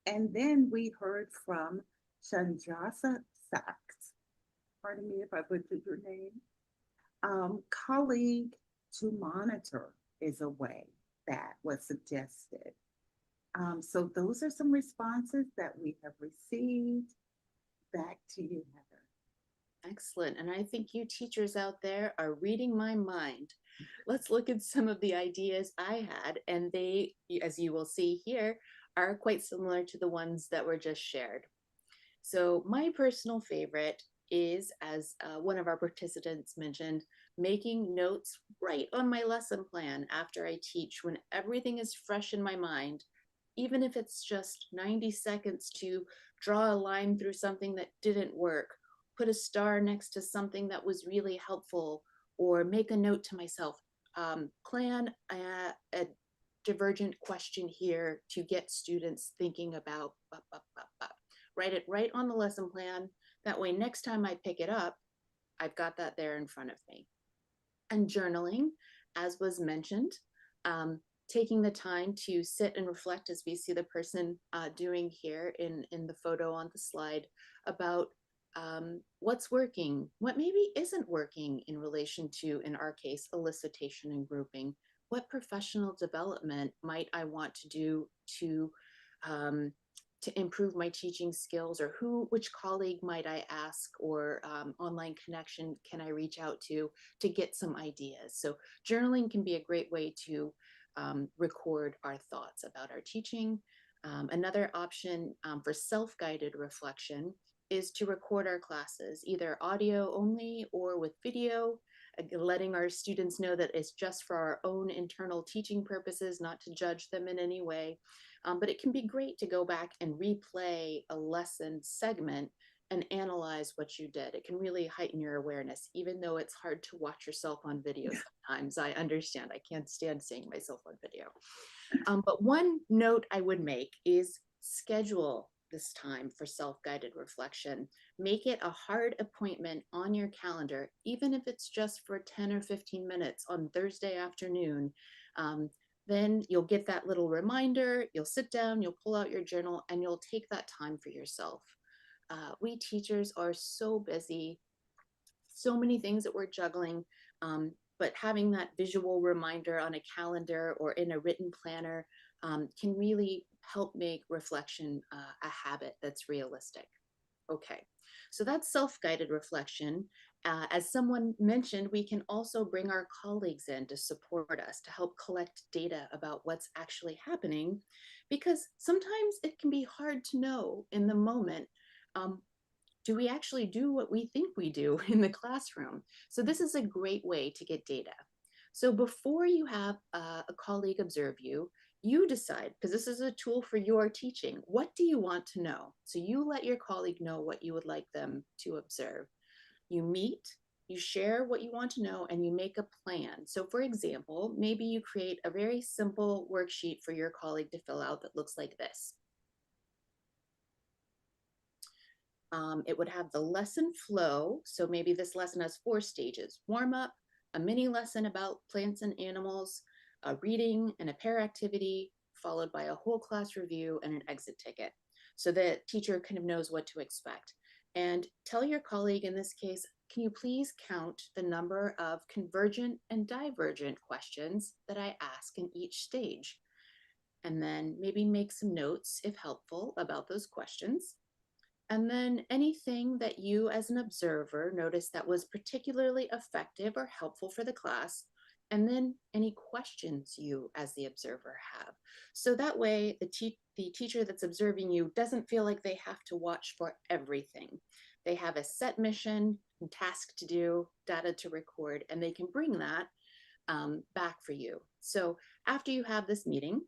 And then we heard from Chandrasa Sachs, pardon me if I butchered your name, colleague to monitor is a way that was suggested. So those are some responses that we have received. Back to you, Heather. Excellent. And I think you teachers out there are reading my mind. Let's look at some of the ideas I had, and they, as you will see here, are quite similar to the ones that were just shared. So my personal favorite is, as one of our participants mentioned, making notes right on my lesson plan after I teach when everything is fresh in my mind, even if it's just 90 seconds to draw a line through something that didn't work, put a star next to something that was really helpful, or make a note to myself, plan a divergent question here to get students thinking about write it right on the lesson plan. That way, next time I pick it up, I've got that there in front of me. And journaling, as was mentioned, taking the time to sit and reflect, as we see the person doing here in the photo on the slide, about what's working, what maybe isn't working in relation to, in our case, elicitation and grouping. What professional development might I want to do um, to improve my teaching skills, or which colleague might I ask, or online connection can I reach out to get some ideas. So journaling can be a great way to record our thoughts about our teaching. Another option for self-guided reflection is to record our classes, either audio only or with video, letting our students know that it's just for our own internal teaching purposes, not to judge them in any way. But it can be great to go back and replay a lesson segment and analyze what you did. It can really heighten your awareness, even though it's hard to watch yourself on video sometimes. I understand. I can't stand seeing myself on video. But one note I would make is schedule this time for self-guided reflection. Make it a hard appointment on your calendar, even if it's just for 10 or 15 minutes on Thursday afternoon. Then you'll get that little reminder, you'll sit down, you'll pull out your journal, and you'll take that time for yourself. We teachers are so busy, so many things that we're juggling, but having that visual reminder on a calendar or in a written planner can really help make reflection a habit that's realistic. Okay, so that's self-guided reflection. As someone mentioned, we can also bring our colleagues in to support us, to help collect data about what's actually happening, because sometimes it can be hard to know in the moment, um, do we actually do what we think we do in the classroom? So this is a great way to get data. So before you have a colleague observe you, you decide, because this is a tool for your teaching, what do you want to know? So you let your colleague know what you would like them to observe. You meet, you share what you want to know, and you make a plan. So for example, maybe you create a very simple worksheet for your colleague to fill out that looks like this. It would have the lesson flow. So maybe this lesson has 4 stages: warm up, a mini lesson about plants and animals, a reading and a pair activity, followed by a whole class review and an exit ticket. So the teacher kind of knows what to expect. And tell your colleague in this case, can you please count the number of convergent and divergent questions that I ask in each stage? And then maybe make some notes, if helpful, about those questions. And then anything that you as an observer noticed that was particularly effective or helpful for the class, and then any questions you as the observer have. So that way the teacher that's observing you doesn't feel like they have to watch for everything. They have a set mission and task to do, data to record, and they can bring that back for you. So after you have this meeting,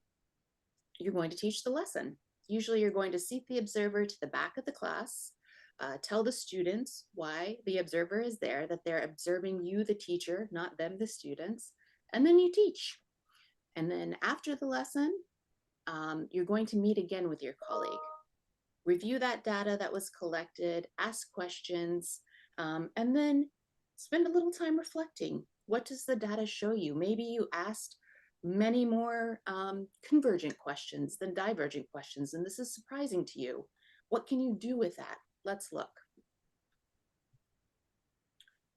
you're going to teach the lesson. Usually you're going to seat the observer to the back of the class, tell the students why the observer is there, that they're observing you, the teacher, not them, the students, and then you teach. And then after the lesson, you're going to meet again with your colleague, review that data that was collected, ask questions, and then spend a little time reflecting. What does the data show you? Maybe you asked many more convergent questions than divergent questions, and this is surprising to you. What can you do with that? Let's look.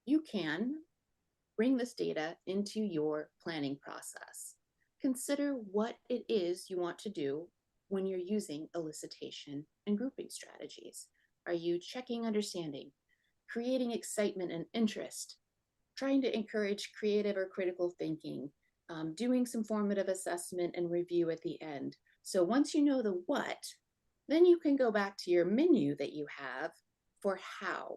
You can bring this data into your planning process. Consider what it is you want to do when you're using elicitation and grouping strategies. Are you checking understanding, creating excitement and interest, trying to encourage creative or critical thinking, doing some formative assessment and review at the end? So once you know the what, then you can go back to your menu that you have for how.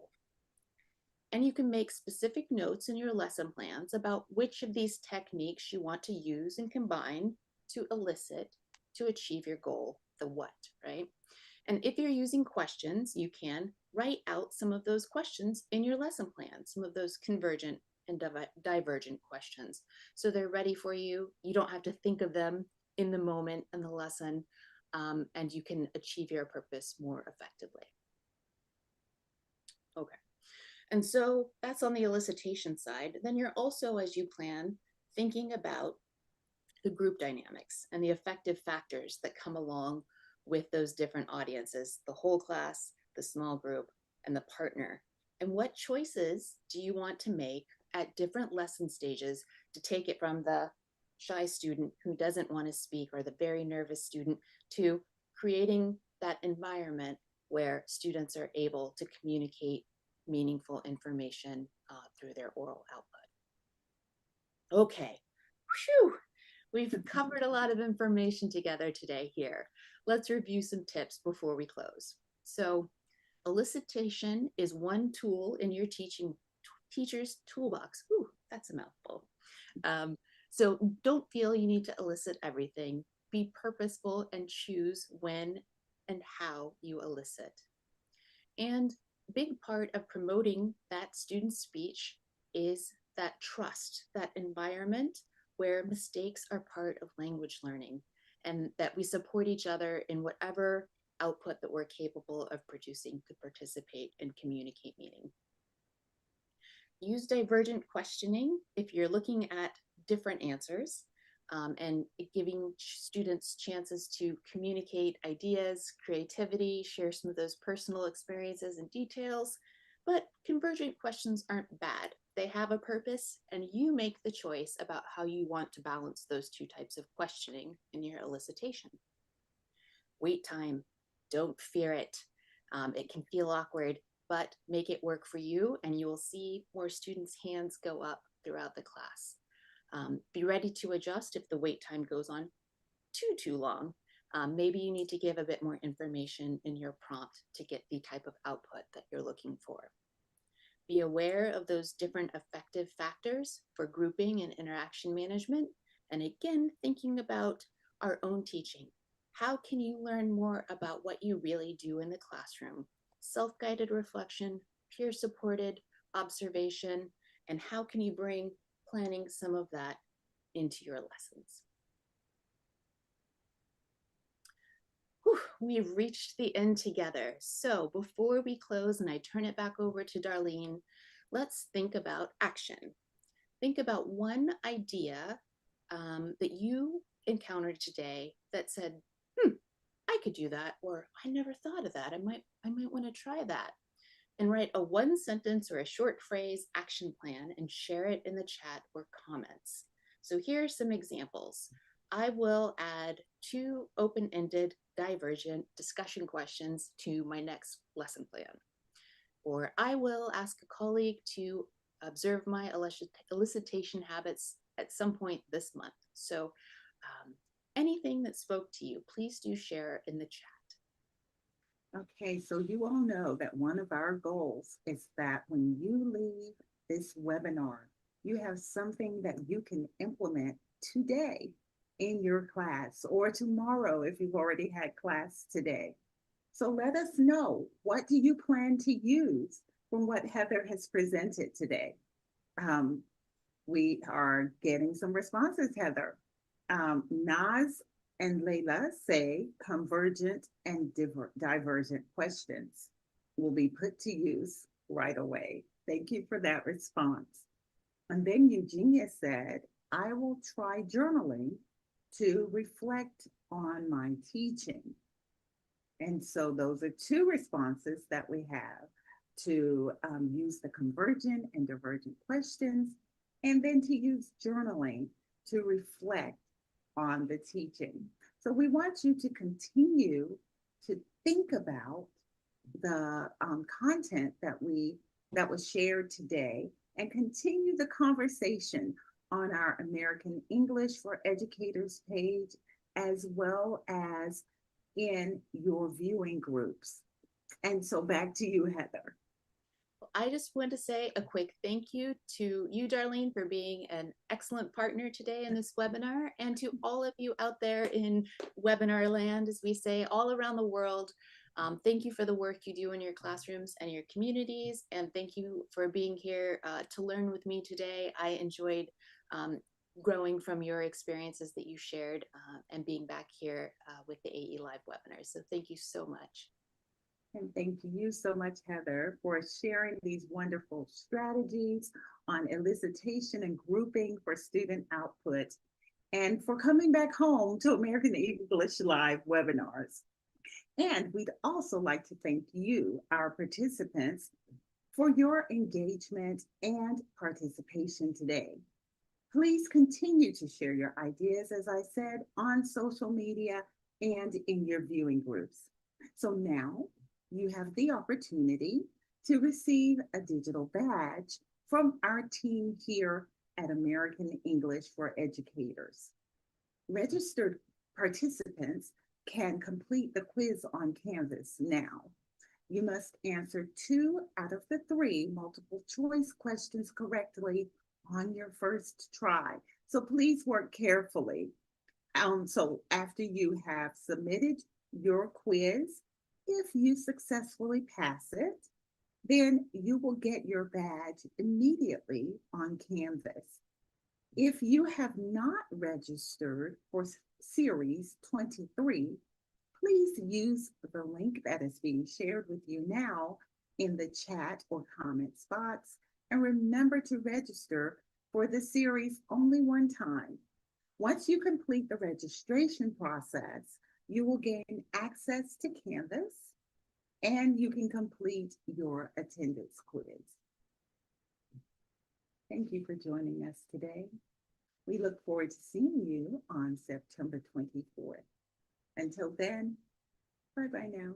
And you can make specific notes in your lesson plans about which of these techniques you want to use and combine to elicit to achieve your goal, the what, right? And if you're using questions, you can write out some of those questions in your lesson plan, some of those convergent and divergent questions. So they're ready for you. You don't have to think of them in the moment in the lesson, and you can achieve your purpose more effectively. Okay. And so that's on the elicitation side. Then you're also, as you plan, thinking about the group dynamics and the effective factors that come along with those different audiences, the whole class, the small group, and the partner. And what choices do you want to make at different lesson stages to take it from the shy student who doesn't want to speak or the very nervous student to creating that environment where students are able to communicate meaningful information through their oral output. Okay, whew. We've covered a lot of information together today here. Let's review some tips before we close. So elicitation is one tool in your teacher's toolbox. Ooh, that's a mouthful. So don't feel you need to elicit everything. Be purposeful and choose when and how you elicit. And big part of promoting that student speech is that trust, that environment where mistakes are part of language learning, and that we support each other in whatever output that we're capable of producing to participate and communicate meaning. Use divergent questioning if you're looking at different answers. and giving students chances to communicate ideas, creativity, share some of those personal experiences and details. But convergent questions aren't bad. They have a purpose, and you make the choice about how you want to balance those two types of questioning in your elicitation. Wait time, don't fear it. It can feel awkward, but make it work for you, and you will see more students' hands go up throughout the class. Be ready to adjust if the wait time goes on too long. Maybe you need to give a bit more information in your prompt to get the type of output that you're looking for. Be aware of those different effective factors for grouping and interaction management. And again, thinking about our own teaching. How can you learn more about what you really do in the classroom? Self-guided reflection, peer-supported observation, and how can you bring planning some of that into your lessons? Whew, we've reached the end together. So before we close and I turn it back over to Darlene, let's think about action. Think about one idea that you encountered today that said, I could do that, or I never thought of that. I might want to try that. And write a one sentence or a short phrase action plan and share it in the chat or comments. So here are some examples. I will add 2 open-ended divergent discussion questions to my next lesson plan. Or I will ask a colleague to observe my elicitation habits at some point this month. So anything that spoke to you, please do share in the chat. Okay, so you all know that one of our goals is that when you leave this webinar, you have something that you can implement today in your class or tomorrow if you've already had class today. So let us know, what do you plan to use from what Heather has presented today? We are getting some responses, Heather. Naz and Layla say convergent and divergent questions will be put to use right away. Thank you for that response. And then Eugenia said, I will try journaling to reflect on my teaching. And so those are 2 responses that we have to use the convergent and divergent questions, and then to use journaling to reflect on the teaching. So we want you to continue to think about the content that was shared today and continue the conversation on our American English for Educators page, as well as in your viewing groups. And so back to you, Heather. I just want to say a quick thank you to you, Darlene, for being an excellent partner today in this webinar, and to all of you out there in webinar land, as we say, all around the world. Thank you for the work you do in your classrooms and your communities, and thank you for being here to learn with me today. I enjoyed growing from your experiences that you shared and being back here with the AE Live webinars. So thank you so much. And thank you so much, Heather, for sharing these wonderful strategies on elicitation and grouping for student output, and for coming back home to American English Live webinars. And we'd also like to thank you, our participants, for your engagement and participation today. Please continue to share your ideas, as I said, on social media and in your viewing groups. So now you have the opportunity to receive a digital badge from our team here at American English for Educators. Registered participants can complete the quiz on Canvas now. You must answer 2 out of the 3 multiple choice questions correctly on your first try. So please work carefully. So after you have submitted your quiz, if you successfully pass it, then you will get your badge immediately on Canvas. If you have not registered for Series 23, please use the link that is being shared with you now in the chat or comment spots, and remember to register for the series only one time. Once you complete the registration process, you will gain access to Canvas and you can complete your attendance quiz. Thank you for joining us today. We look forward to seeing you on September 24th. Until then, bye-bye now.